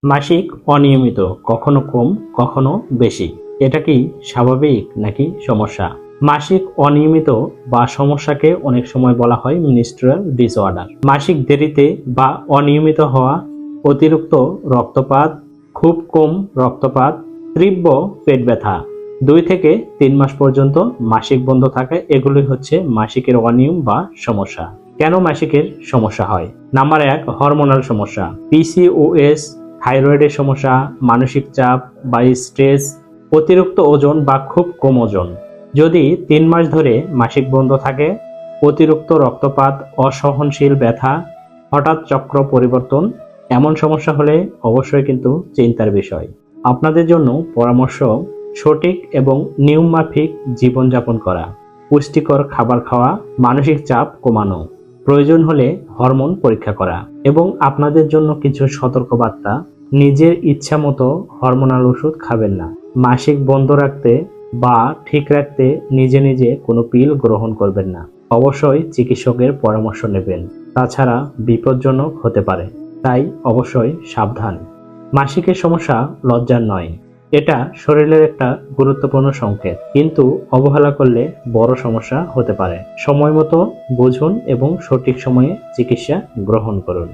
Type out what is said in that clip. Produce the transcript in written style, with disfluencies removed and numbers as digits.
মাসিক অনিয়মিত, কখনো কম কখনো বেশি। এটা কি স্বাভাবিক নাকি সমস্যা? মাসিক অনিয়মিত বা সমস্যাকে অনেক সময় বলা হয় মিনিস্ট্রুয়াল ডিসঅর্ডার। মাসিক দেরিতে বা অনিয়মিত হওয়া, অতিরিক্ত রক্তপাত, খুব কম রক্তপাত, তীব্র পেট ব্যথা, 2 থেকে 3 মাস পর্যন্ত মাসিক বন্ধ থাকে, এগুলোই হচ্ছে মাসিকের অনিয়ম বা সমস্যা। কেন মাসিকের সমস্যা হয়? নাম্বার 1, হরমোনাল সমস্যা, পিসিওএস, থাইরয়েডের সমস্যা, মানসিক চাপ বা স্ট্রেস, অতিরিক্ত ওজন বা খুব কম ওজন। যদি 3 মাস ধরে মাসিক বন্ধ থাকে, অতিরিক্ত রক্তপাত, অসহনশীল ব্যথা, হঠাৎ চক্র পরিবর্তন, এমন সমস্যা হলে অবশ্যই কিন্তু চিন্তার বিষয়। আপনাদের জন্য পরামর্শ: সঠিক এবং নিয়মমাফিক জীবনযাপন করা, পুষ্টিকর খাবার খাওয়া, মানসিক চাপ কমানো, প্রয়োজন হলে হরমোন পরীক্ষা করা, এবং আপনাদের জন্য কিছু সতর্কবার্তা: নিজের ইচ্ছা মতো হরমোনাল ওষুধ খাবেন না, মাসিক বন্ধ রাখতে বা ঠিক রাখতে নিজে নিজে কোনো পিল গ্রহণ করবেন না, অবশ্যই চিকিৎসকের পরামর্শ নেবেন, তাছাড়া বিপজ্জনক হতে পারে, তাই অবশ্যই সাবধান। মাসিকের সমস্যা লজ্জার নয়, এটা শরীরের একটা গুরুত্বপূর্ণ সংকেত, কিন্তু অবহেলা করলে বড় সমস্যা হতে পারে। সময় মতো বুঝুন এবং সঠিক সময়ে চিকিৎসা গ্রহণ করুন।